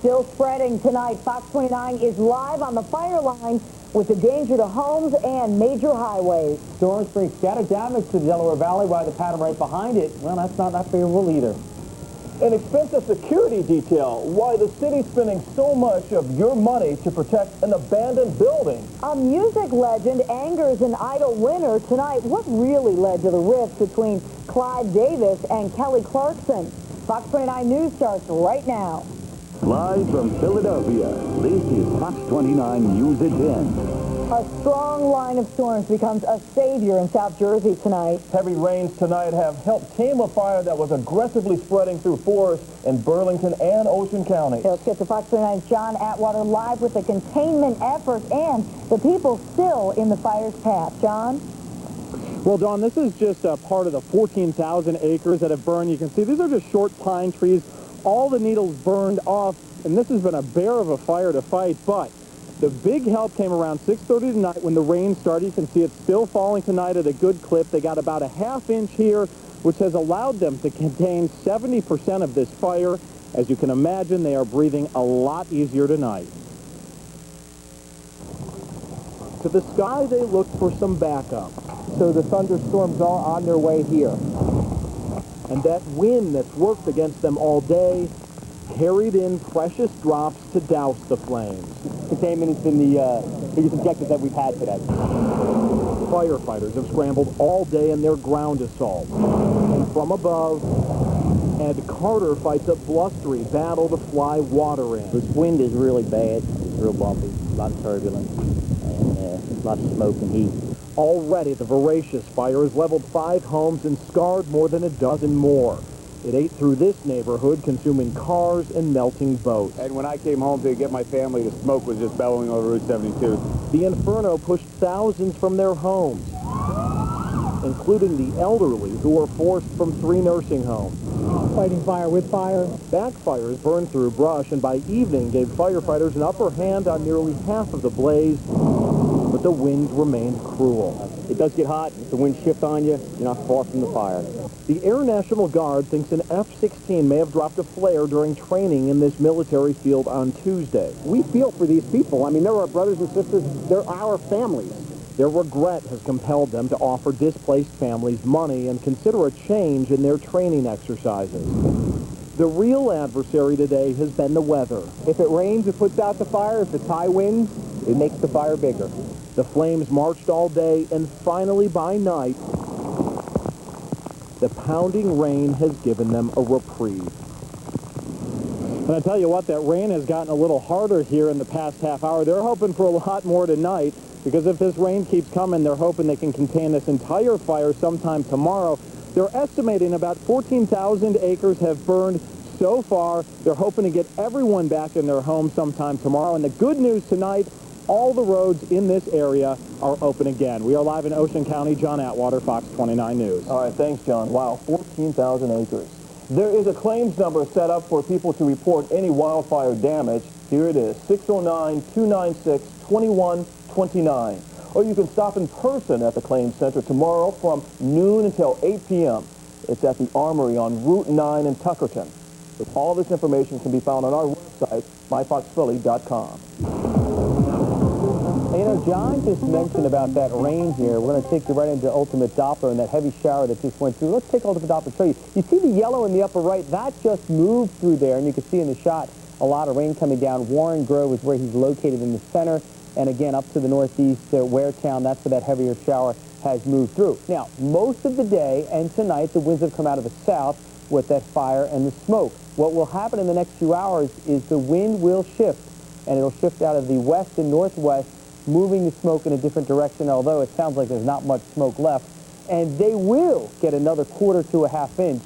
Still spreading tonight. Fox 29 is live on the fire line with the danger to homes and major highways. Storms bring scattered damage to the Delaware Valley, while the pattern right behind it, well, that's not that favorable either. An expensive security detail. Why the city's spending so much of your money to protect an abandoned building. A music legend angers an Idol winner tonight. What really led to the rift between Clyde Davis and Kelly Clarkson? Fox 29 News starts right now. Live from Philadelphia, this is Fox 29 News at 10. A strong line of storms becomes a savior in South Jersey tonight. Heavy rains tonight have helped tame a fire that was aggressively spreading through forests in Burlington and Ocean counties. Let's get to Fox 29's John Atwater live with the containment efforts and the people still in the fire's path. John? Well, Dawn, this is just a part of the 14,000 acres that have burned. You can see these are just short pine trees. All the needles burned off, and this has been a bear of a fire to fight, but the big help came around 6:30 tonight when the rain started. You can see it's still falling tonight at a good clip. They got about a half-inch here, which has allowed them to contain 70% of this fire. As you can imagine, they are breathing a lot easier tonight. To the sky, they look for some backup. So the thunderstorms are on their way here. And that wind that's worked against them all day carried in precious drops to douse the flames. Containment has been the biggest objective that we've had today. Firefighters have scrambled all day in their ground assault. And from above, Ed Carter fights a blustery battle to fly water in. This wind is really bad. It's real bumpy, a lot of turbulence, and a lot of smoke and heat. Already, the voracious fire has leveled 5 homes and scarred more than a dozen more. It ate through this neighborhood, consuming cars and melting boats. And when I came home to get my family, the smoke was just bellowing over Route 72. The inferno pushed thousands from their homes, including the elderly who were forced from 3 nursing homes. Fighting fire with fire. Backfires burned through brush and by evening gave firefighters an upper hand on nearly half of the blaze, but the wind remained cruel. It does get hot. If the wind shifts on you, you're not far from the fire. The Air National Guard thinks an F-16 may have dropped a flare during training in this military field on Tuesday. We feel for these people. I mean, they're our brothers and sisters. They're our families. Their regret has compelled them to offer displaced families money and consider a change in their training exercises. The real adversary today has been the weather. If it rains, it puts out the fire. If it's high winds, it makes the fire bigger. The flames marched all day, and finally by night, the pounding rain has given them a reprieve. And I tell you what, that rain has gotten a little harder here in the past half hour. They're hoping for a lot more tonight, because if this rain keeps coming, they're hoping they can contain this entire fire sometime tomorrow. They're estimating about 14,000 acres have burned so far. They're hoping to get everyone back in their homes sometime tomorrow. And the good news tonight, all the roads in this area are open again. We are live in Ocean County. John Atwater, Fox 29 News. All right, thanks, John. Wow, 14,000 acres. There is a claims number set up for people to report any wildfire damage. Here it is, 609-296-2129. Or you can stop in person at the claims center tomorrow from noon until 8 p.m. It's at the Armory on Route 9 in Tuckerton. All this information can be found on our website, myfoxphilly.com. You know, John just mentioned about that rain here. We're going to take you right into Ultimate Doppler and that heavy shower that just went through. Let's take Ultimate Doppler and show you. You see the yellow in the upper right? That just moved through there, and you can see in the shot a lot of rain coming down. Warren Grove is where he's located in the center, and again up to the northeast, Waretown, that's where that heavier shower has moved through. Now, most of the day and tonight, the winds have come out of the south with that fire and the smoke. What will happen in the next few hours is the wind will shift, and it'll shift out of the west and northwest, moving the smoke in a different direction, although it sounds like there's not much smoke left. And they will get another quarter to a half inch,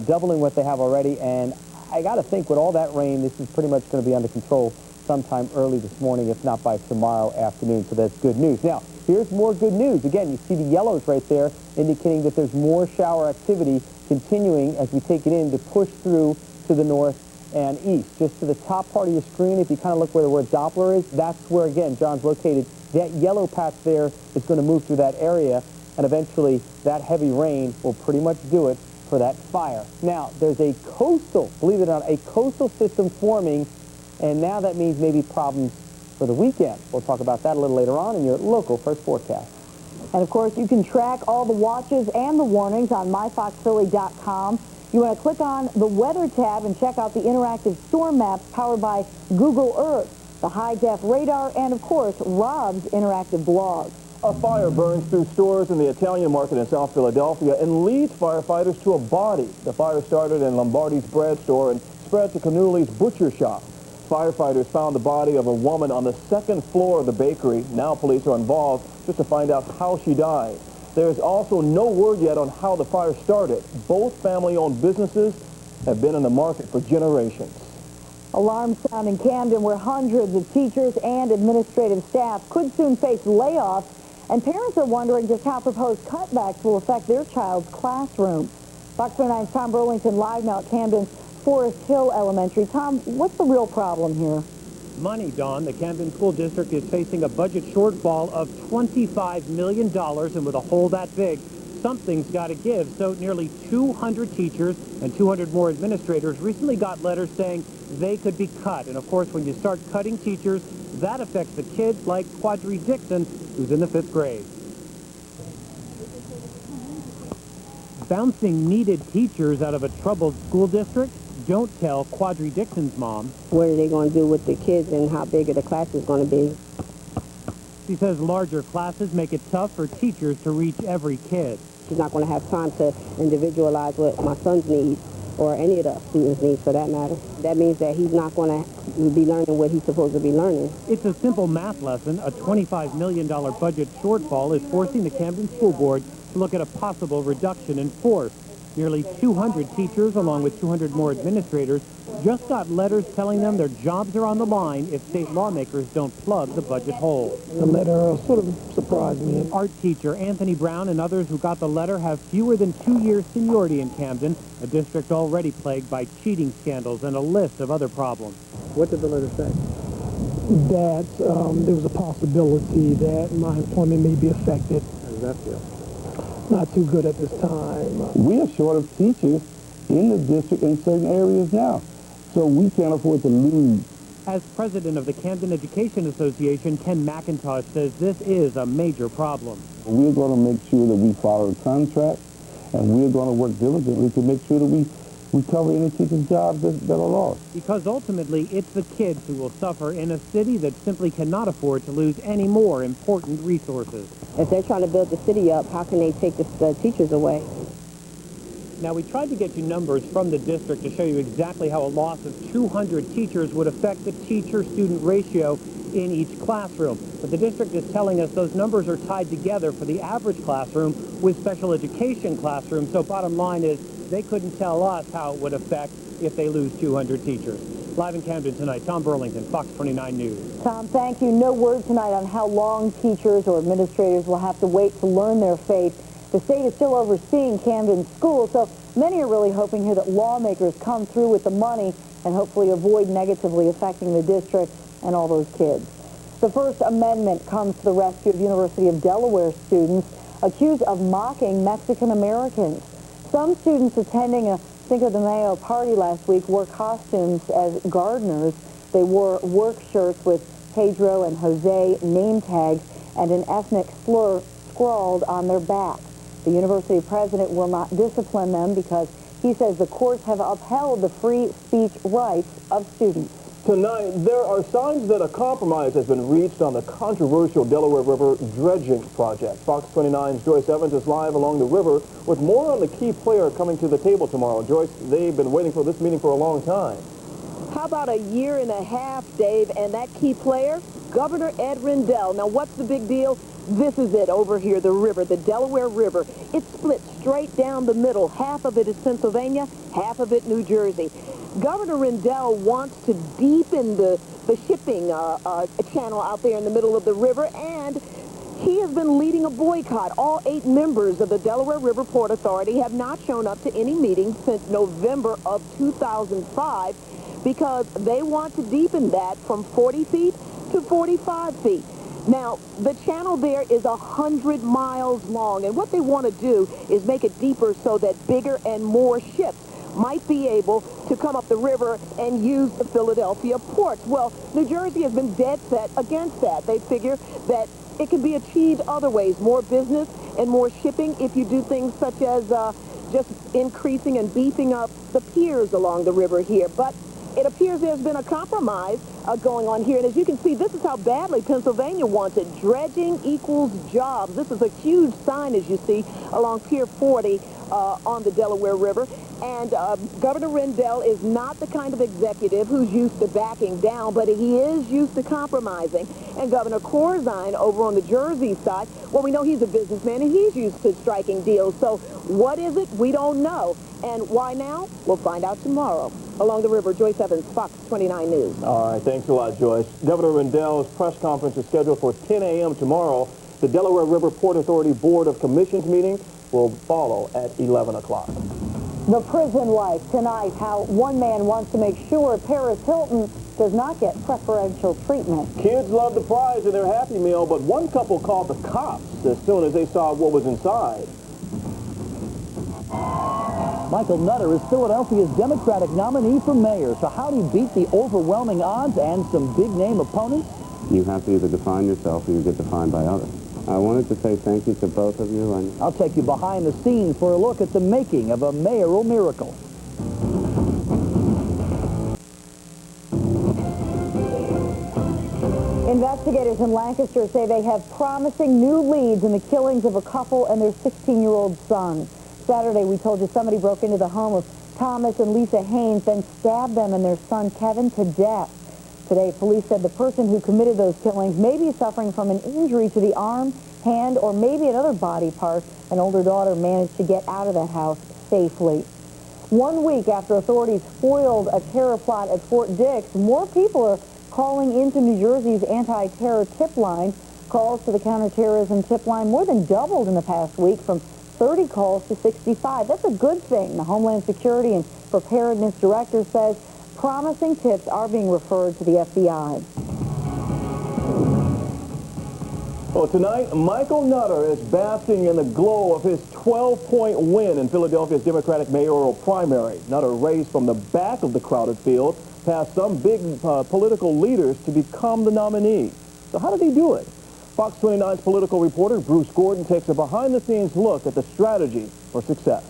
doubling what they have already. And I got to think with all that rain, this is pretty much going to be under control sometime early this morning, if not by tomorrow afternoon. So that's good news. Now, here's more good news. Again, you see the yellows right there indicating that there's more shower activity continuing as we take it in to push through to the north and east. Just to the top part of your screen, if you kind of look where the word Doppler is, that's where, again, John's located. That yellow patch there is going to move through that area, and eventually that heavy rain will pretty much do it for that fire. Now, there's a coastal, believe it or not, a coastal system forming and now that means maybe problems for the weekend. We'll talk about that a little later on in your local first forecast. And, of course, you can track all the watches and the warnings on myfoxphilly.com. You want to click on the Weather tab and check out the interactive storm maps powered by Google Earth, the high-def radar, and, of course, Rob's interactive blog. A fire burns through stores in the Italian market in South Philadelphia and leads firefighters to a body. The fire started in Lombardi's bread store and spread to Cannuli's butcher shop. Firefighters found the body of a woman on the second floor of the bakery. Now police are involved just to find out how she died. There is also no word yet on how the fire started. Both family-owned businesses have been in the market for generations. Alarms sound in Camden where hundreds of teachers and administrative staff could soon face layoffs, and parents are wondering just how proposed cutbacks will affect their child's classroom. Fox 29's Tom Burlington live now at Camden's Forest Hill Elementary. Tom, what's the real problem here? Money, Dawn. The Camden School District is facing a budget shortfall of $25 million, and with a hole that big, something's got to give. So nearly 200 teachers and 200 more administrators recently got letters saying they could be cut. And of course, when you start cutting teachers, that affects the kids like Quadri Dixon, who's in the 5th grade. Bouncing needed teachers out of a troubled school district? Don't tell Quadri Dixon's mom. What are they going to do with the kids and how big are the classes going to be? She says larger classes make it tough for teachers to reach every kid. She's not going to have time to individualize what my son's needs or any of the students' needs for that matter. That means that he's not going to be learning what he's supposed to be learning. It's a simple math lesson. A $25 million budget shortfall is forcing the Camden School Board to look at a possible reduction in force. Nearly 200 teachers, along with 200 more administrators, just got letters telling them their jobs are on the line if state lawmakers don't plug the budget hole. The letter sort of surprised me. Art teacher Anthony Brown and others who got the letter have fewer than 2 years seniority in Camden, a district already plagued by cheating scandals and a list of other problems. What did the letter say? That there was a possibility that my employment may be affected. How does that feel? Not too good at this time. We are short of teachers in the district in certain areas now, so we can't afford to lose. As president of the Camden Education Association, Ken McIntosh says this is a major problem. We're going to make sure that we follow the contract, and we're going to work diligently to make sure that we cover any teachers' jobs that are lost. Because ultimately, it's the kids who will suffer in a city that simply cannot afford to lose any more important resources. If they're trying to build the city up, how can they take the teachers away? Now, we tried to get you numbers from the district to show you exactly how a loss of 200 teachers would affect the teacher-student ratio in each classroom. But the district is telling us those numbers are tied together for the average classroom with special education classrooms. So bottom line is they couldn't tell us how it would affect if they lose 200 teachers. Live in Camden tonight, Tom Burlington, Fox 29 News. Tom, thank you. No word tonight on how long teachers or administrators will have to wait to learn their fate. The state is still overseeing Camden schools, so many are really hoping here that lawmakers come through with the money and hopefully avoid negatively affecting the district and all those kids. The First Amendment comes to the rescue of University of Delaware students accused of mocking Mexican Americans. Some students attending a Cinco de Mayo party last week wore costumes as gardeners. They wore work shirts with Pedro and Jose name tags and an ethnic slur scrawled on their back. The university president will not discipline them because he says the courts have upheld the free speech rights of students. Tonight, there are signs that a compromise has been reached on the controversial Delaware River dredging project. Fox 29's Joyce Evans is live along the river with more on the key player coming to the table tomorrow. Joyce, they've been waiting for this meeting for a long time. How about a year and a half, Dave, and that key player, Governor Ed Rendell. Now, what's the big deal? This is it over here, the river, the Delaware River. It's split straight down the middle. Half of it is Pennsylvania, half of it New Jersey. Governor Rendell wants to deepen the shipping channel out there in the middle of the river, and he has been leading a boycott. All 8 members of the Delaware River Port Authority have not shown up to any meetings since November of 2005 because they want to deepen that from 40 feet to 45 feet. Now, the channel there is 100 miles long, and what they want to do is make it deeper so that bigger and more ships might be able to come up the river and use the Philadelphia ports. Well, New Jersey has been dead set against that. They figure that it can be achieved other ways, more business and more shipping if you do things such as just increasing and beefing up the piers along the river here. But it appears there's been a compromise going on here. And as you can see, this is how badly Pennsylvania wants it. Dredging equals jobs. This is a huge sign, as you see, along Pier 40 on the Delaware River. And Governor Rendell is not the kind of executive who's used to backing down, but he is used to compromising. And Governor Corzine over on the Jersey side, well, we know he's a businessman and he's used to striking deals. So what is it? We don't know. And why now? We'll find out tomorrow. Along the river, Joyce Evans, Fox 29 News. All right, thanks a lot, Joyce. Governor Rendell's press conference is scheduled for 10 a.m. tomorrow. The Delaware River Port Authority Board of Commissioners meeting will follow at 11 o'clock. The prison life tonight, how one man wants to make sure Paris Hilton does not get preferential treatment. Kids love the prize in their Happy Meal, but one couple called the cops as soon as they saw what was inside. Michael Nutter is Philadelphia's Democratic nominee for mayor. So how do you beat the overwhelming odds and some big-name opponents? You have to either define yourself or you get defined by others. I wanted to say thank you to both of you. And I'll take you behind the scenes for a look at the making of a mayoral miracle. Investigators in Lancaster say they have promising new leads in the killings of a couple and their 16-year-old son. Saturday, we told you somebody broke into the home of Thomas and Lisa Haynes, then stabbed them and their son Kevin to death. Today, police said the person who committed those killings may be suffering from an injury to the arm, hand, or maybe another body part. An older daughter managed to get out of that house safely. 1 week after authorities foiled a terror plot at Fort Dix, more people are calling into New Jersey's anti-terror tip line. Calls to the counterterrorism tip line more than doubled in the past week, from 30 calls to 65. That's a good thing. The Homeland Security and Preparedness Director says promising tips are being referred to the FBI. Well, tonight, Michael Nutter is basking in the glow of his 12-point win in Philadelphia's Democratic mayoral primary. Nutter raced from the back of the crowded field past some big political leaders to become the nominee. So how did he do it? Fox 29's political reporter Bruce Gordon takes a behind-the-scenes look at the strategy for success.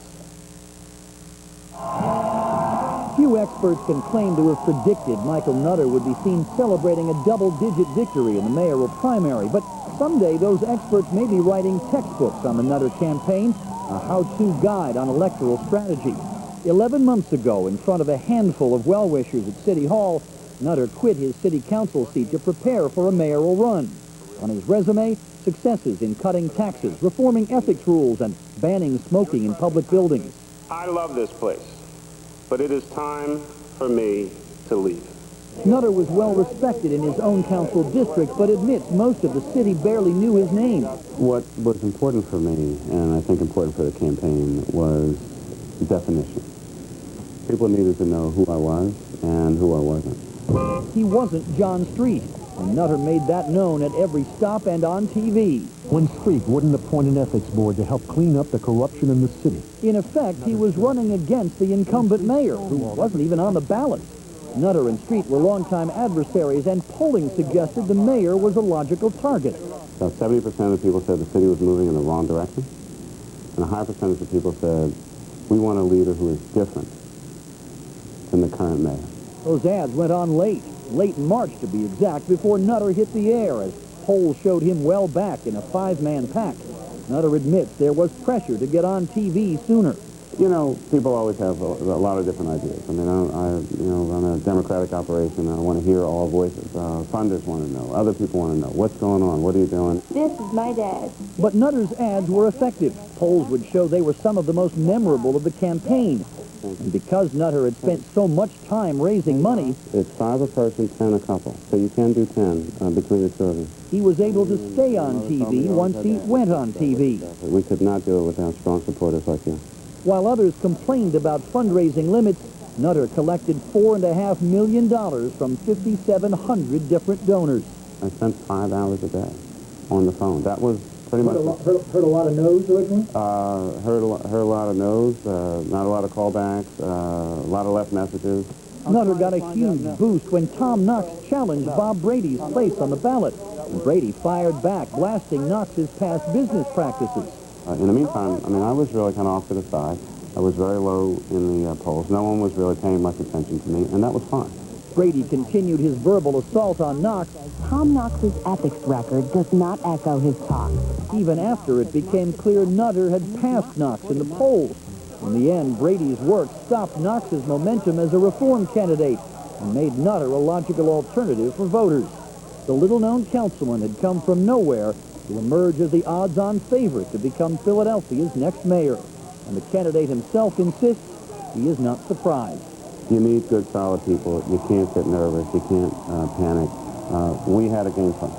Few experts can claim to have predicted Michael Nutter would be seen celebrating a double-digit victory in the mayoral primary, but someday those experts may be writing textbooks on the Nutter campaign, a how-to guide on electoral strategy. 11 months ago, in front of a handful of well-wishers at City Hall, Nutter quit his city council seat to prepare for a mayoral run. On his resume, successes in cutting taxes, reforming ethics rules, and banning smoking in public buildings. I love this place, but it is time for me to leave. Nutter was well respected in his own council district, but admits most of the city barely knew his name. what was important for me, and I think important for the campaign, was definition. People needed to know who I was and who I wasn't. He wasn't John Street, and Nutter made that known at every stop and on TV. When Street wouldn't appoint an ethics board to help clean up the corruption in the city. In effect, he was running against the incumbent mayor, who wasn't even on the ballot. Nutter and Street were longtime adversaries, and polling suggested the mayor was a logical target. About 70% of people said the city was moving in the wrong direction, and a high percentage of people said, we want a leader who is different than the current mayor. Those ads went on late in March to be exact, before Nutter hit the air, as polls showed him well back in a five-man pack. Nutter admits there was pressure to get on TV sooner. You know, people always have a lot of different ideas. I mean, I run a democratic operation. I want to hear all voices. Funders want to know. Other people want to know. What's going on? What are you doing? This is my dad. But Nutter's ads were effective. Polls would show they were some of the most memorable of the campaign. And because Nutter had spent so much time raising money... It's 5 a person, 10 a couple. So you can do 10 between the two of you. He was able to stay on TV once he went on TV. We could not do it without strong supporters like you. While others complained about fundraising limits, Nutter collected $4.5 million from 5,700 different donors. I spent 5 hours a day on the phone. That was Pretty much. Heard a lot of no's originally? Heard a lot of no's, not a lot of callbacks, a lot of left messages. Nutter got a huge boost when Tom Knox challenged Bob Brady's place on the ballot. And Brady fired back, blasting Knox's past business practices. In the meantime, I mean, I was really kind of off to the side. I was very low in the polls. No one was really paying much attention to me, and that was fine. Brady continued his verbal assault on Knox. Tom Knox's ethics record does not echo his talk. Even after it became clear Nutter had passed Knox in the polls. In the end, Brady's work stopped Knox's momentum as a reform candidate and made Nutter a logical alternative for voters. The little-known councilman had come from nowhere to emerge as the odds-on favorite to become Philadelphia's next mayor. And the candidate himself insists he is not surprised. You need good, solid people. You can't get nervous. You can't panic. We had a game plan.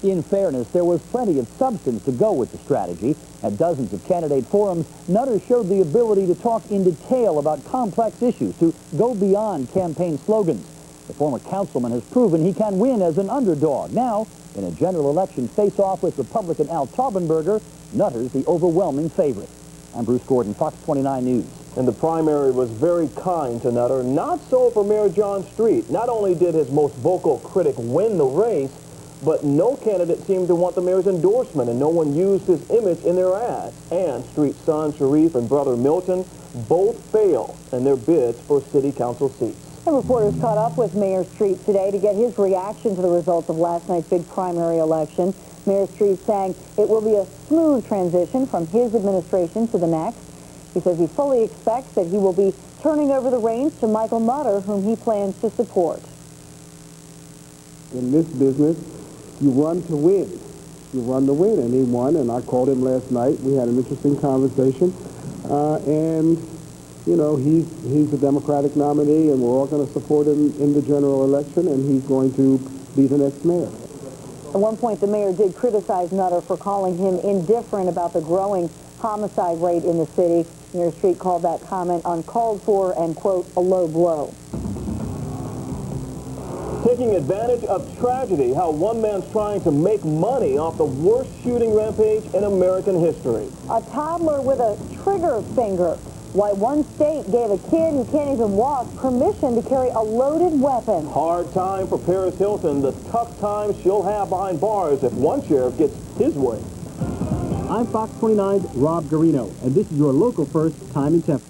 In fairness, there was plenty of substance to go with the strategy. At dozens of candidate forums, Nutter showed the ability to talk in detail about complex issues, to go beyond campaign slogans. The former councilman has proven he can win as an underdog. Now, in a general election face-off with Republican Al Taubenberger, Nutter's the overwhelming favorite. I'm Bruce Gordon, Fox 29 News. And the primary was very kind to Nutter. Not so for Mayor John Street. Not only did his most vocal critic win the race, but no candidate seemed to want the mayor's endorsement, and no one used his image in their ads. And Street's son, Sharif, and brother Milton both failed in their bids for city council seats. And reporters caught up with Mayor Street today to get his reaction to the results of last night's big primary election. Mayor Street saying it will be a smooth transition from his administration to the next. He says he fully expects that he will be turning over the reins to Michael Nutter, whom he plans to support. In this business, you run to win. You run to win, and he won, and I called him last night. We had an interesting conversation, and, you know, he's a Democratic nominee, and we're all going to support him in the general election, and he's going to be the next mayor. At one point, the mayor did criticize Nutter for calling him indifferent about the growing homicide rate in the city. Mayor Street called that comment uncalled for and, quote, a low blow. Taking advantage of tragedy, how one man's trying to make money off the worst shooting rampage in American history. A toddler with a trigger finger. Why one state gave a kid who can't even walk permission to carry a loaded weapon. Hard time for Paris Hilton. The tough time she'll have behind bars if one sheriff gets his way. I'm Fox 29's Rob Garino, and this is your local first time and temp.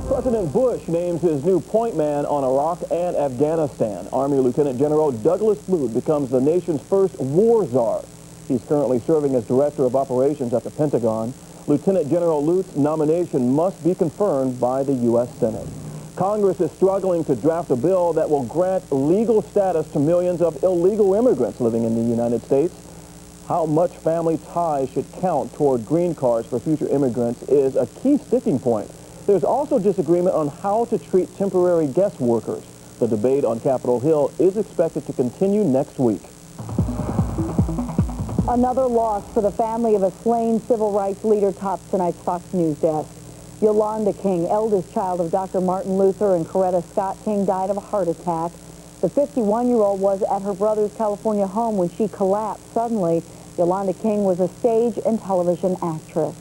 President Bush names his new point man on Iraq and Afghanistan. Army Lieutenant General Douglas Lute becomes the nation's first war czar. He's currently serving as Director of Operations at the Pentagon. Lieutenant General Lute's nomination must be confirmed by the U.S. Senate. Congress is struggling to draft a bill that will grant legal status to millions of illegal immigrants living in the United States. How much family ties should count toward green cards for future immigrants is a key sticking point. There's also disagreement on how to treat temporary guest workers. The debate on Capitol Hill is expected to continue next week. Another loss for the family of a slain civil rights leader tops tonight's Fox News desk. Yolanda King, eldest child of Dr. Martin Luther and Coretta Scott King, died of a heart attack. The 51-year-old was at her brother's California home when she collapsed suddenly. Yolanda King was a stage and television actress.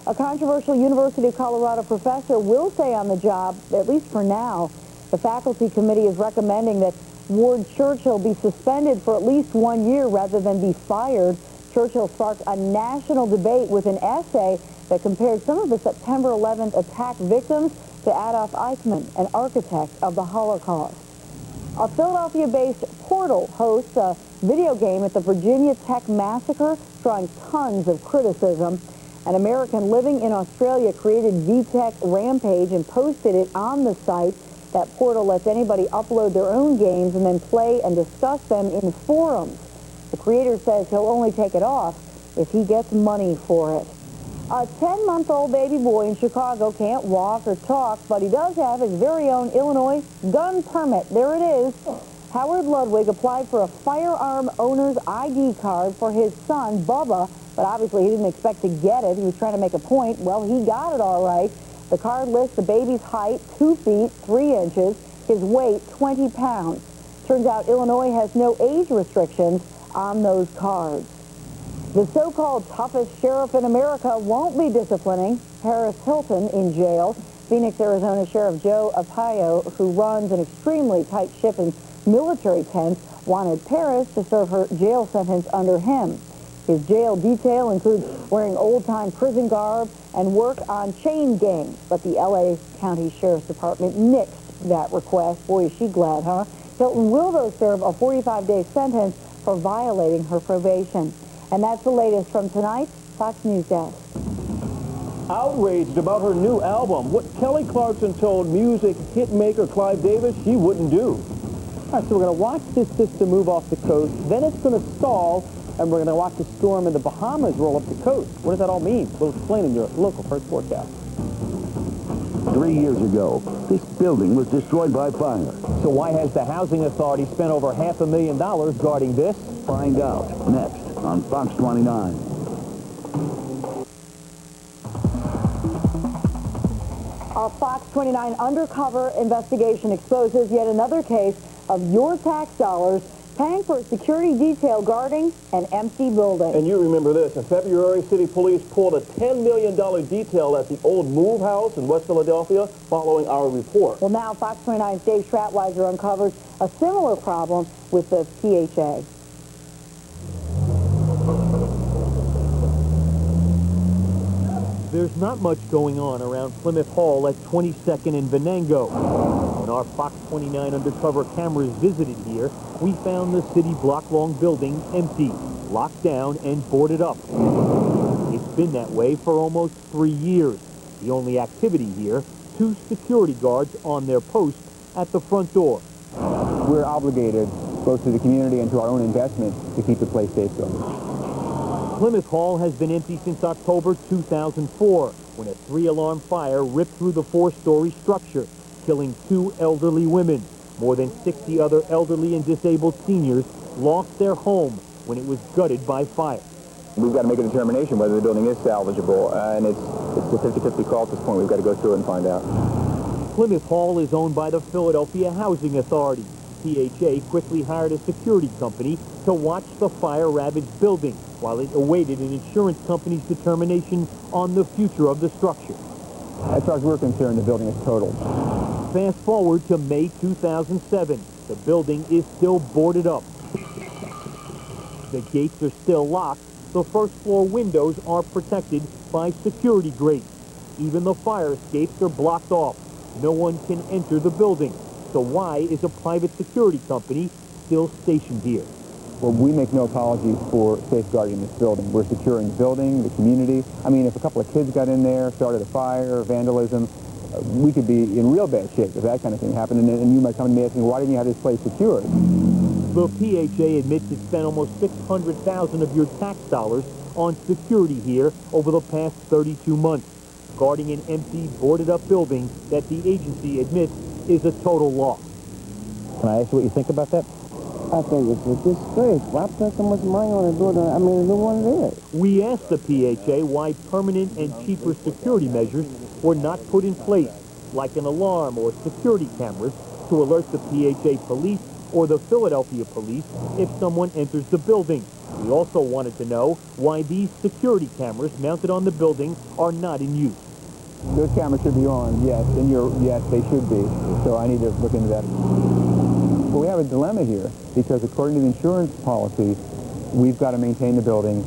A controversial University of Colorado professor will stay on the job, at least for now. The faculty committee is recommending that Ward Churchill be suspended for at least 1 year rather than be fired. Churchill sparked a national debate with an essay that compared some of the September 11th attack victims to Adolf Eichmann, an architect of the Holocaust. A Philadelphia-based Portal hosts a video game at the Virginia Tech massacre, drawing tons of criticism. An American living in Australia created VTech Rampage and posted it on the site. That portal lets anybody upload their own games and then play and discuss them in forums. The creator says he'll only take it off if he gets money for it. A 10-month-old baby boy in Chicago can't walk or talk, but he does have his very own Illinois gun permit. There it is. Howard Ludwig applied for a firearm owner's ID card for his son, Bubba, but obviously he didn't expect to get it. He was trying to make a point. Well, he got it all right. The card lists the baby's height, 2 feet, 3 inches, his weight, 20 pounds. Turns out Illinois has no age restrictions on those cards. The so-called toughest sheriff in America won't be disciplining Paris Hilton in jail. Phoenix, Arizona Sheriff Joe Arpaio, who runs an extremely tight ship in military tents, wanted Paris to serve her jail sentence under him. His jail detail includes wearing old-time prison garb and work on chain gangs. But the L.A. County Sheriff's Department nixed that request. Boy, is she glad, huh? Hilton will, though, serve a 45-day sentence for violating her probation. And that's the latest from tonight's Fox News Desk. Outraged about her new album, what Kelly Clarkson told music hitmaker Clive Davis she wouldn't do. All right, so we're going to watch this system move off the coast, then it's going to stall, and we're going to watch the storm in the Bahamas roll up the coast. What does that all mean? We'll explain in your local first forecast. 3 years ago, this building was destroyed by fire. So why has the Housing Authority spent over $500,000 guarding this? Find out next on Fox 29. Our Fox 29 undercover investigation exposes yet another case of your tax dollars paying for a security detail guarding an empty building. And you remember this. In February, city police pulled a $10 million detail at the old Move House in West Philadelphia following our report. Well, now Fox 29's Dave Stratweiser uncovered a similar problem with the PHA. There's not much going on around Plymouth Hall at 22nd and Venango. When our Fox 29 undercover cameras visited here, we found the city block-long building empty, locked down, and boarded up. It's been that way for almost 3 years. The only activity here, 2 security guards on their post at the front door. We're obligated, both to the community and to our own investment, to keep the place safe going. Plymouth Hall has been empty since October 2004, when a 3-alarm fire ripped through the 4-story structure, killing 2 elderly women. More than 60 other elderly and disabled seniors lost their home when it was gutted by fire. We've got to make a determination whether the building is salvageable, and it's a 50-50 call at this point. We've got to go through it and find out. Plymouth Hall is owned by the Philadelphia Housing Authority. PHA quickly hired a security company to watch the fire-ravaged building while it awaited an insurance company's determination on the future of the structure. As far as we're concerned, the building is totaled. Fast forward to May 2007. The building is still boarded up. The gates are still locked. The first-floor windows are protected by security grates. Even the fire escapes are blocked off. No one can enter the building. So why is a private security company still stationed here? Well, we make no apologies for safeguarding this building. We're securing the building, the community. I mean, if a couple of kids got in there, started a fire, vandalism, we could be in real bad shape if that kind of thing happened. And you might come to me asking, why didn't you have this place secured? The PHA admits it spent almost $600,000 of your tax dollars on security here over the past 32 months, guarding an empty, boarded-up building that the agency admits is a total loss. Can I ask you what you think about that? I think it's a disgrace. Why put so much money on a building? I mean, no one there. We asked the PHA why permanent and cheaper security measures were not put in place, like an alarm or security cameras, to alert the PHA police or the Philadelphia police if someone enters the building. We also wanted to know why these security cameras mounted on the building are not in use. Those cameras should be on, yes, and yes, they should be. So I need to look into that. But we have a dilemma here, because according to the insurance policy, we've got to maintain the building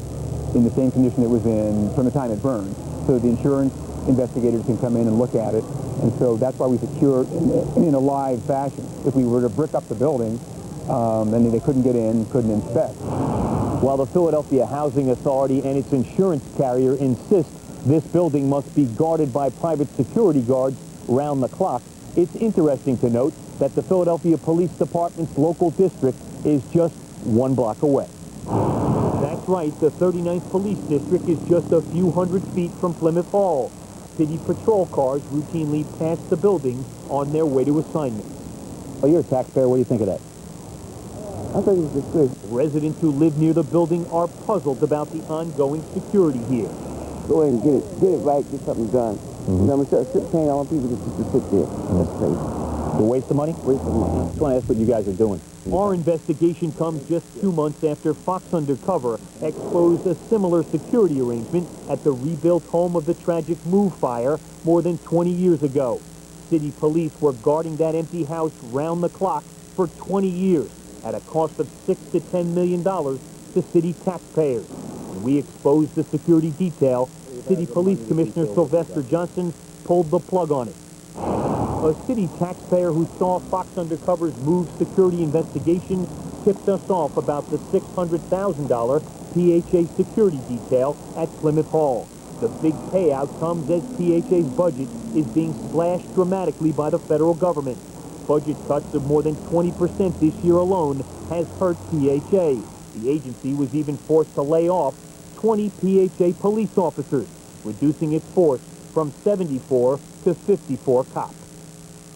in the same condition it was in from the time it burned. So the insurance investigators can come in and look at it, and so that's why we secure in a live fashion. If we were to brick up the building, then they couldn't get in, couldn't inspect. While the Philadelphia Housing Authority and its insurance carrier insist this building must be guarded by private security guards round the clock, it's interesting to note that the Philadelphia Police Department's local district is just 1 block away. That's right, the 39th Police District is just a few hundred feet from Plymouth Hall. City patrol cars routinely pass the building on their way to assignments. Oh, you're a taxpayer. What do you think of that? I think it's disgrace. Residents who live near the building are puzzled about the ongoing security here. Go ahead and get it right, get something done. You know, instead of paying all people just to sit there. That's crazy. The waste of money? Waste of money. I just want to ask what you guys are doing. Our investigation comes just 2 months after Fox Undercover exposed a similar security arrangement at the rebuilt home of the tragic Move fire more than 20 years ago. City police were guarding that empty house round the clock for 20 years at a cost of $6 to $10 million to city taxpayers. When we exposed the security detail, City Police Commissioner Sylvester Johnson pulled the plug on it. A city taxpayer who saw Fox Undercover's Move security investigation tipped us off about the $600,000 PHA security detail at Plymouth Hall. The big payout comes as PHA's budget is being slashed dramatically by the federal government. Budget cuts of more than 20% this year alone has hurt PHA. The agency was even forced to lay off 20 PHA police officers, reducing its force from 74 to 54 cops.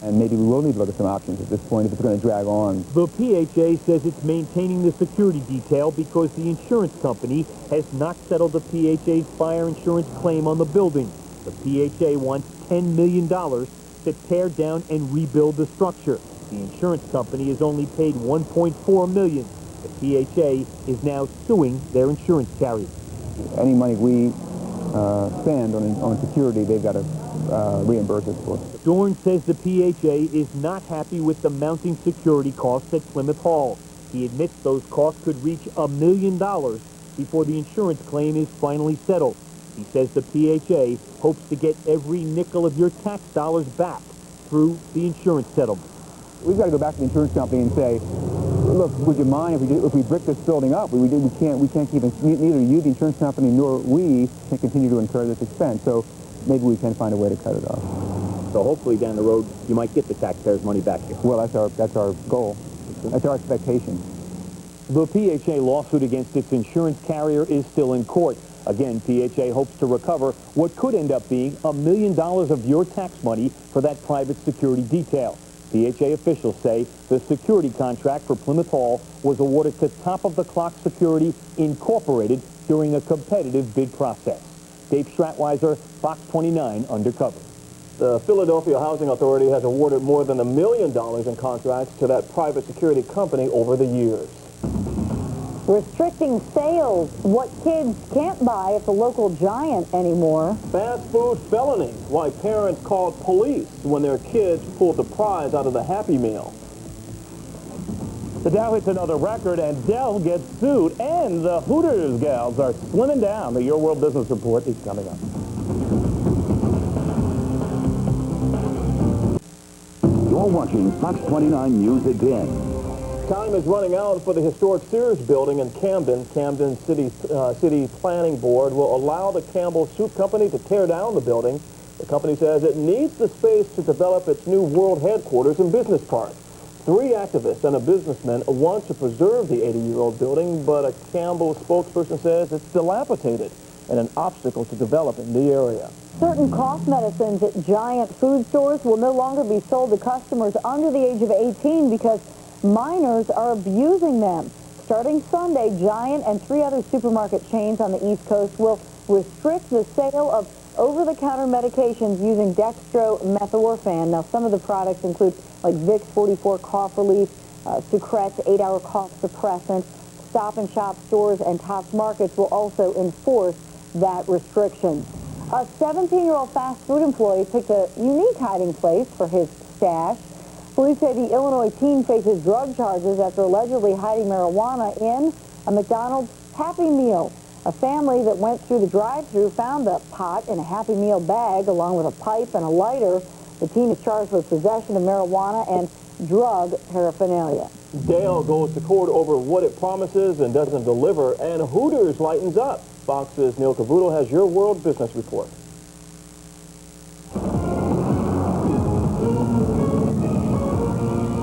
And maybe we will need to look at some options at this point if it's going to drag on. The PHA says it's maintaining the security detail because the insurance company has not settled the PHA's fire insurance claim on the building. The PHA wants $10 million to tear down and rebuild the structure. The insurance company has only paid $1.4 million. The PHA is now suing their insurance carrier. Any money we spend on security, they've got to reimburse us for. Dorn says the PHA is not happy with the mounting security costs at Plymouth Hall. He admits those costs could reach $1 million before the insurance claim is finally settled. He says the PHA hopes to get every nickel of your tax dollars back through the insurance settlement. We've got to go back to the insurance company and say, look, would you mind if we brick this building up? We can't keep it. Neither you, the insurance company, nor we can continue to incur this expense. So maybe we can find a way to cut it off. So hopefully down the road you might get the taxpayers' money back here. Well, that's our goal. That's our expectation. The PHA lawsuit against its insurance carrier is still in court. Again, PHA hopes to recover what could end up being $1 million of your tax money for that private security detail. PHA officials say the security contract for Plymouth Hall was awarded to Top of the Clock Security Incorporated during a competitive bid process. Dave Stratweiser, Fox 29 Undercover. The Philadelphia Housing Authority has awarded more than $1 million in contracts to that private security company over the years. Restricting sales, what kids can't buy at the local Giant anymore. Fast food felony, why parents called police when their kids pulled the prize out of the Happy Meal. The Dow hits another record, and Dell gets sued, and the Hooters gals are slimming down. The Your World Business Report is coming up. You're watching Fox 29 News again. Time is running out for the historic Sears building in Camden. Camden City Planning Board will allow the Campbell Soup Company to tear down the building. The company says it needs the space to develop its new world headquarters and business park. 3 activists and a businessman want to preserve the 80-year-old building, but a Campbell spokesperson says it's dilapidated and an obstacle to developing the area. Certain cough medicines at Giant food stores will no longer be sold to customers under the age of 18 because minors are abusing them. Starting Sunday, Giant and 3 other supermarket chains on the East Coast will restrict the sale of over-the-counter medications using dextromethorphan. Now, some of the products include like Vicks 44 cough relief, Sucrets 8-hour cough suppressant. Stop and Shop stores and Tops Markets will also enforce that restriction. A 17-year-old fast food employee picked a unique hiding place for his stash. Police say the Illinois teen faces drug charges after allegedly hiding marijuana in a McDonald's Happy Meal. A family that went through the drive-thru found the pot in a Happy Meal bag along with a pipe and a lighter. The teen is charged with possession of marijuana and drug paraphernalia. Dale goes to court over what it promises and doesn't deliver, and Hooters lightens up. Fox's Neil Cavuto has Your World Business Report.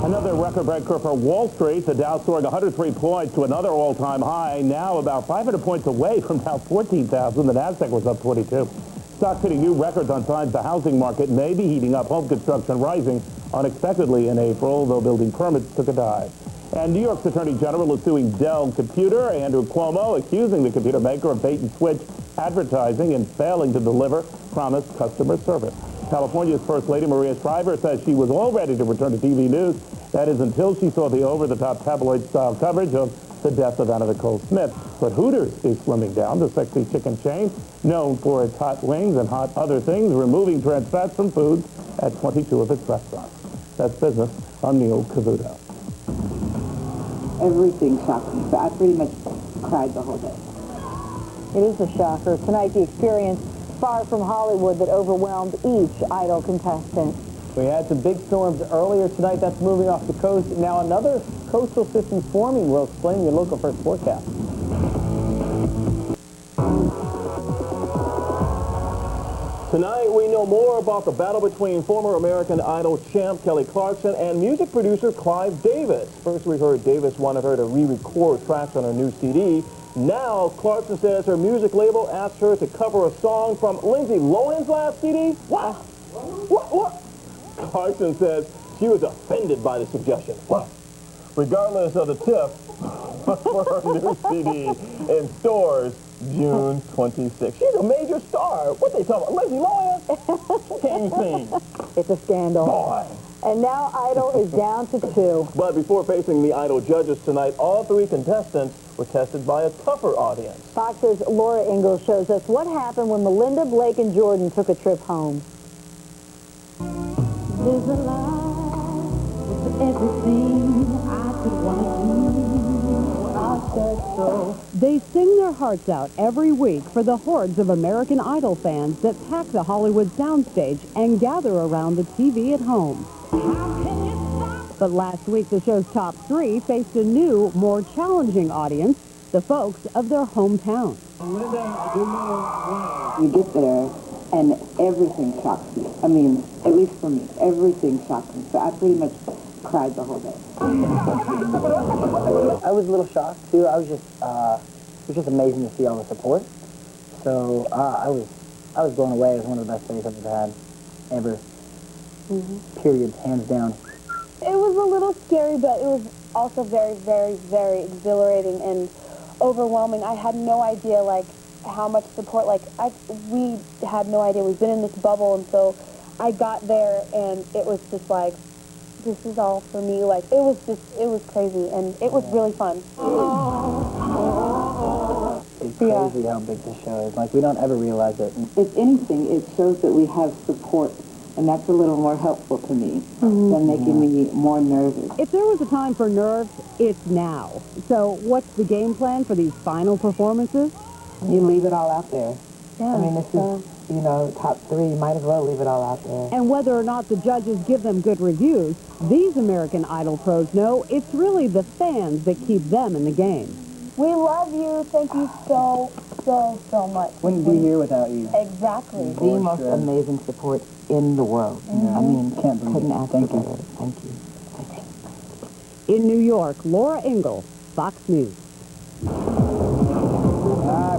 Another record breaker for Wall Street. The Dow soaring 103 points to another all-time high, now about 500 points away from Dow 14,000. The Nasdaq was up 22. Stocks hitting new records on signs the housing market may be heating up. Home construction rising unexpectedly in April, though building permits took a dive. And New York's Attorney General is suing Dell Computer. Andrew Cuomo accusing the computer maker of bait-and-switch advertising and failing to deliver promised customer service. California's First Lady Maria Shriver says she was all ready to return to TV news That is until she saw the over-the-top tabloid-style coverage of the death of Anna Nicole Smith. But Hooters is slimming down. The sexy chicken chain, known for its hot wings and hot other things, removing trans fats from foods at 22 of its restaurants. That's business. I'm Neil Cavuto. Everything shocked me, so I pretty much cried the whole day. It is a shocker. Tonight, the experience far from Hollywood that overwhelmed each Idol contestant. We had some big storms earlier tonight. That's moving off the coast. Now another coastal system forming. We'll explain your local first forecast. Tonight, we know more about the battle between former American Idol champ Kelly Clarkson and music producer Clive Davis. First, we heard Davis wanted her to re-record tracks on her new CD. Now, Clarkson says her music label asked her to cover a song from Lindsay Lohan's last CD. What? What? Clarkson says she was offended by the suggestion. Well, regardless of the tip, for her new CD in stores June 26th. She's a major star. What they talking about? Lindsay Lohan? Can't you sing? It's a scandal. Boy. And now Idol is down to 2. But before facing the Idol judges tonight, all 3 contestants were tested by a tougher audience. Fox's Laura Ingalls shows us what happened when Melinda, Blake, and Jordan took a trip home. There's a life with everything I could want to do. I said so. They sing their hearts out every week for the hordes of American Idol fans that pack the Hollywood soundstage and gather around the TV at home. But last week, the show's top 3 faced a new, more challenging audience, the folks of their hometown. You get there, and everything shocks you. I mean, at least for me, everything shocked me. So I pretty much cried the whole day. I was a little shocked too. I was just, it was just amazing to see all the support. So I was blown away. It was one of the best days I've ever had, ever. Period, hands down. It was a little scary, but it was also very, very, very exhilarating and overwhelming. I had no idea, like, how much support, we had no idea. We've been in this bubble, and so I got there, and it was just like, this is all for me. Like, it was crazy, and it was really fun. It's crazy how big this show is. Like, we don't ever realize it. If anything, it shows that we have support, and that's a little more helpful to me than making me more nervous. If there was a time for nerves, it's now. So what's the game plan for these final performances? You leave it all out there. Yeah, I mean, this is, top 3. You might as well leave it all out there. And whether or not the judges give them good reviews, these American Idol pros know it's really the fans that keep them in the game. We love you. Thank you so, so, so much. Wouldn't be here without you. Exactly. The most amazing support in the world. I mean, couldn't ask for better. Thank you. In New York, Laura Ingalls, Fox News.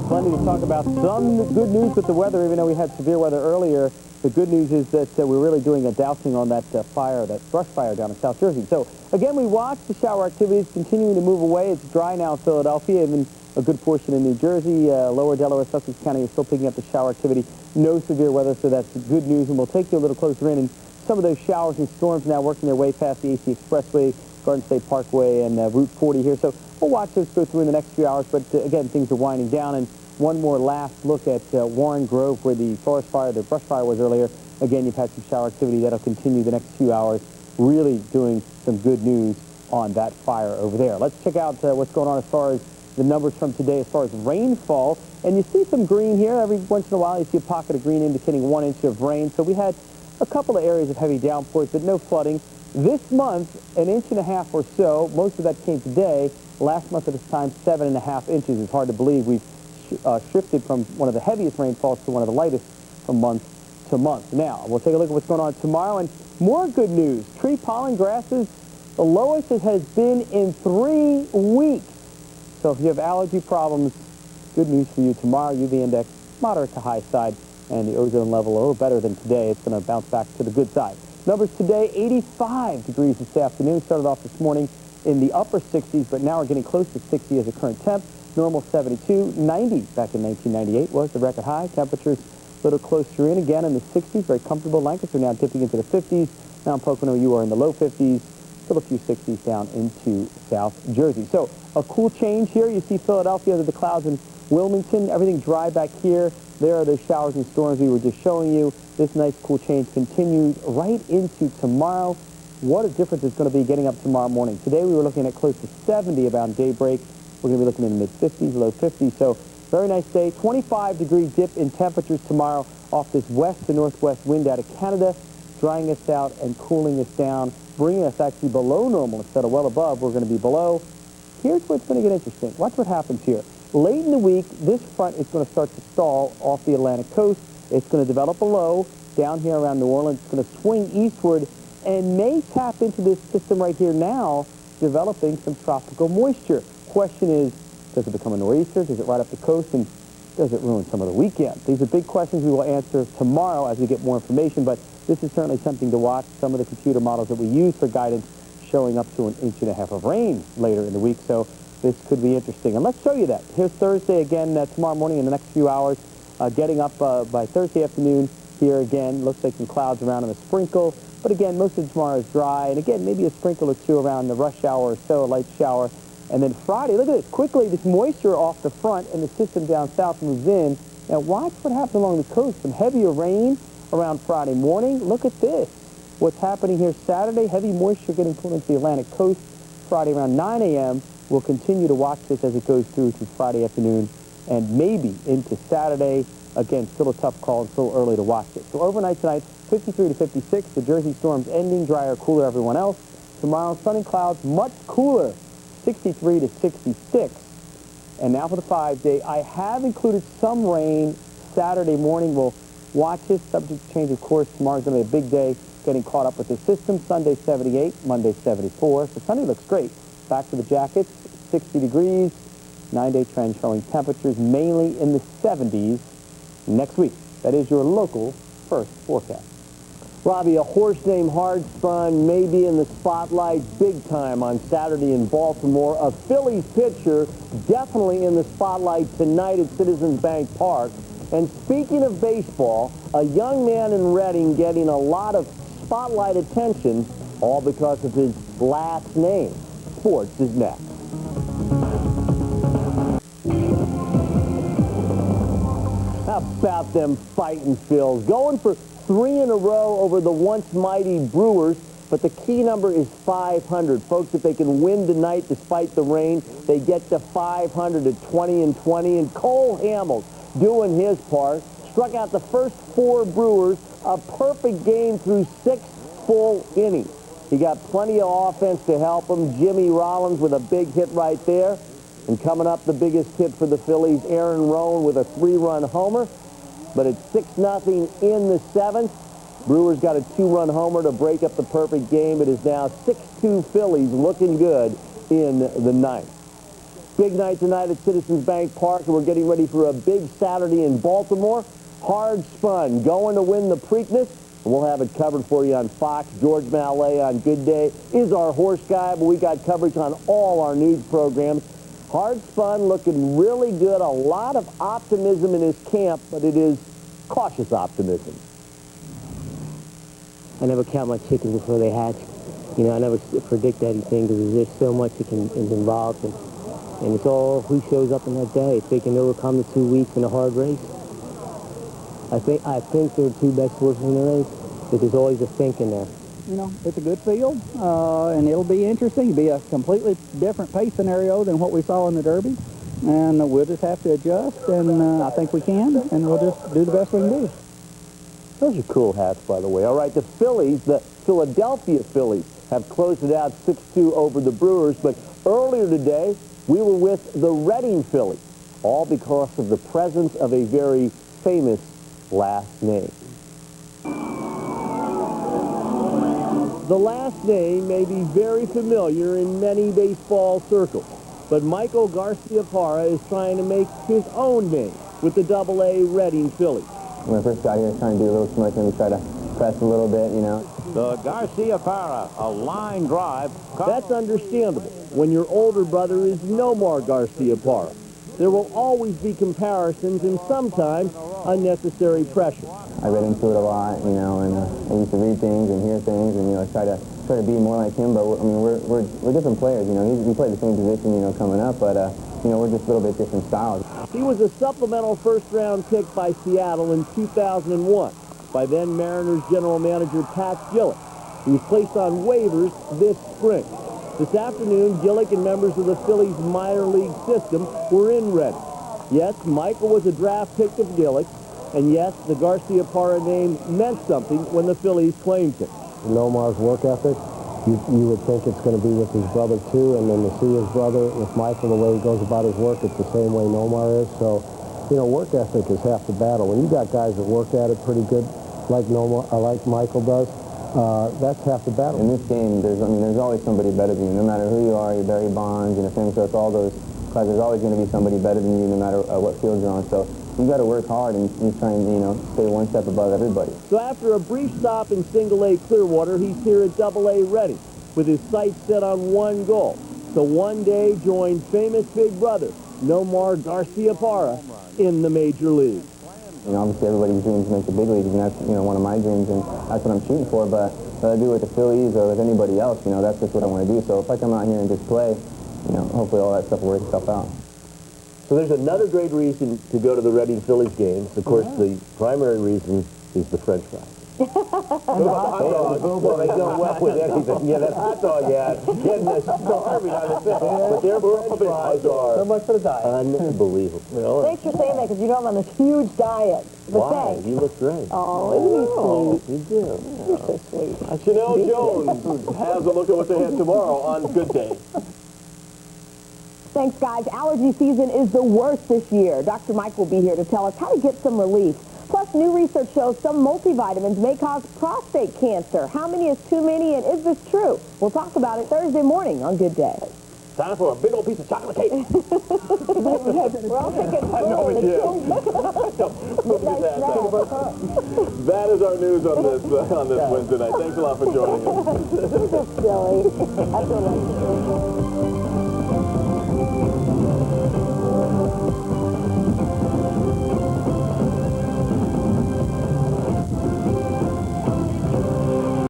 Plenty to talk about. Some good news with the weather, even though we had severe weather earlier. The good news is that we're really doing a dousing on that fire, that brush fire down in South Jersey. So, again, we watch the shower activities continuing to move away. It's dry now in Philadelphia, even a good portion in New Jersey. Lower Delaware, Sussex County is still picking up the shower activity. No severe weather, so that's good news. And we'll take you a little closer in. And some of those showers and storms now working their way past the AC Expressway, Garden State Parkway, and Route 40 here. So we'll watch those go through in the next few hours. But, again, things are winding down. And one more last look at Warren Grove, where the forest fire, the brush fire was earlier. Again, you've had some shower activity that'll continue the next few hours. Really doing some good news on that fire over there. Let's check out what's going on as far as the numbers from today as far as rainfall. And you see some green here. Every once in a while you see a pocket of green indicating 1 inch of rain. So we had a couple of areas of heavy downpours, but no flooding. This month, 1.5 inches or so. Most of that came today. Last month at this time, 7.5 inches. It's hard to believe we've shifted from one of the heaviest rainfalls to one of the lightest from month to month. Now, we'll take a look at what's going on tomorrow, and more good news. Tree pollen grasses, the lowest it has been in 3 weeks. So if you have allergy problems, good news for you tomorrow. UV index, moderate to high side, and the ozone level a little better than today. It's going to bounce back to the good side. Numbers today, 85 degrees this afternoon. Started off this morning in the upper 60s, but now we're getting close to 60 as a current temp. Normal 72, 90 back in 1998 was the record high. Temperatures a little closer in again in the 60s, very comfortable. Lancaster now dipping into the 50s. Mount Pocono, you are in the low 50s. Still a few 60s down into South Jersey. So a cool change here. You see Philadelphia under the clouds in Wilmington. Everything dry back here. There are those showers and storms we were just showing you. This nice cool change continues right into tomorrow. What a difference it's going to be getting up tomorrow morning. Today we were looking at close to 70 about daybreak. We're going to be looking in the mid-50s, low 50s. So very nice day. 25-degree dip in temperatures tomorrow off this west to northwest wind out of Canada, drying us out and cooling us down, bringing us actually below normal instead of well above. We're going to be below. Here's what's going to get interesting. Watch what happens here. Late in the week, this front is going to start to stall off the Atlantic coast. It's going to develop a low down here around New Orleans. It's going to swing eastward and may tap into this system right here now, developing some tropical moisture. Question is, does it become a nor'easter? Does it ride up the coast? And does it ruin some of the weekend? These are big questions we will answer tomorrow as we get more information, but this is certainly something to watch. Some of the computer models that we use for guidance showing up to 1.5 inches of rain later in the week, so this could be interesting. And let's show you that. Here's Thursday again tomorrow morning in the next few hours. Getting up by Thursday afternoon here again. Looks like some clouds around and a sprinkle. But again, most of tomorrow is dry. And again, maybe a sprinkle or two around the rush hour or so, a light shower. And then Friday, look at this. Quickly, this moisture off the front and the system down south moves in. Now watch what happens along the coast. Some heavier rain around Friday morning. Look at this. What's happening here Saturday, heavy moisture getting pulled into the Atlantic coast. Friday around 9 a.m. We'll continue to watch this as it goes through to Friday afternoon and maybe into Saturday. Again, still a tough call and still early to watch it. So overnight tonight, 53 to 56. The Jersey storms ending, drier, cooler everyone else. Tomorrow, sun and clouds, much cooler, 63 to 66. And now for the 5-day, I have included some rain Saturday morning. We'll watch this, subject to change, of course. Tomorrow's going to be a big day, getting caught up with the system. Sunday, 78, Monday, 74. So Sunday looks great. Back to the jackets, 60 degrees. 9-day trend showing temperatures mainly in the 70s next week. That is your local first forecast. Robbie, a horse named Hard Spun may be in the spotlight big time on Saturday in Baltimore. A Phillies pitcher definitely in the spotlight tonight at Citizens Bank Park. And speaking of baseball, a young man in Reading getting a lot of spotlight attention, all because of his last name. Sports is next. How about them fighting Phils? Going for 3 in a row over the once mighty Brewers, but the key number is 500. Folks, if they can win tonight despite the rain, they get to 500 at 20-20. And Cole Hamels doing his part, struck out the first 4 Brewers, a perfect game through 6 full innings. He got plenty of offense to help him. Jimmy Rollins with a big hit right there. And coming up, the biggest hit for the Phillies, Aaron Rowan with a 3-run homer. But it's 6-0 in the 7th. Brewers got a 2-run homer to break up the perfect game. It is now 6-2 Phillies, looking good in the 9th. Big night tonight at Citizens Bank Park, and we're getting ready for a big Saturday in Baltimore. Hard Spun, going to win the Preakness. We'll have it covered for you on Fox. George Mallet on Good Day is our horse guy, but we got coverage on all our news programs. Hard Spun looking really good. A lot of optimism in his camp, but it is cautious optimism. I never count my chickens before they hatch. You know, I never predict anything because there's so much is involved. And it's all who shows up on that day. If they can overcome the 2 weeks in a hard race. I think they're the 2 best horses in the race, but there's always a think in there. You know, it's a good field, and it'll be interesting. It'll be a completely different pace scenario than what we saw in the Derby, and we'll just have to adjust, and I think we can, and we'll just do the best we can do. Those are cool hats, by the way. All right, the Phillies, the Philadelphia Phillies, have closed it out 6-2 over the Brewers, but earlier today, we were with the Reading Phillies, all because of the presence of a very famous last name. The last name may be very familiar in many baseball circles, but Michael Garcia-Parra is trying to make his own name with the AA Reading Phillies. When I first got here, I was trying to do a little too much, maybe try to press a little bit, you know. The Garcia-Parra, a line drive. That's understandable when your older brother is no more Garcia-Parra. There will always be comparisons and sometimes unnecessary pressure. I read into it a lot, you know, and I used to read things and hear things and, you know, try to try to be more like him, but I mean, we're different players. You know, we play the same position, you know, coming up, but you know, we're just a little bit different styles. He was a supplemental first-round pick by Seattle in 2001 by then Mariners general manager Pat Gillick. He was placed on waivers this spring. This afternoon, Gillick and members of the Phillies minor league system were in Reading. Yes, Michael was a draft pick of Gillick, and yes, the Garcia-Parra name meant something when the Phillies claimed him. Nomar's work ethic, you would think it's going to be with his brother too, and then to see his brother with Michael, the way he goes about his work, it's the same way Nomar is. So, you know, work ethic is half the battle. When you got guys that work at it pretty good, like Nomar, like Michael does, that's half the battle. In this game, there's always somebody better than you. No matter who you are, you're Barry Bonds, you know, Sammy Sosa, all those guys, there's always going to be somebody better than you, no matter what field you're on. So you got to work hard and you try and, you know, stay one step above everybody. So after a brief stop in Single-A Clearwater, he's here at Double-A Reading with his sights set on one goal. So one day join famous big brother Nomar Garcia-Parra in the major league. You know, obviously everybody's dreams make the big leagues, and that's, you know, one of my dreams, and that's what I'm shooting for. But whether I do it with the Phillies or with anybody else, you know, that's just what I want to do. So if I come out here and just play, you know, hopefully all that stuff will work itself out. So there's another great reason to go to the Reading Phillies games. Of course, the primary reason is the French fries. And the hot dog. Well, they go well with anything. Yeah, that hot dog, yeah. Getting us starving on the thing. But their French fries are So much for the diet. unbelievable. Really? Thanks for saying that, because you know I'm on this huge diet. But Why? thanks. You look great. Oh, isn't he sweet? You do. You're so sweet. Chanel Jones has a look at what's ahead tomorrow on Good Day. Thanks, guys. Allergy season is the worst this year. Dr. Mike will be here to tell us how to get some relief. Plus, new research shows some multivitamins may cause prostate cancer. How many is too many, and is this true? We'll talk about it Thursday morning on Good Day. Time for a big old piece of chocolate cake. We're all taking I know we did. That is our news on this Wednesday night. Thanks a lot for joining us. Silly. I feel like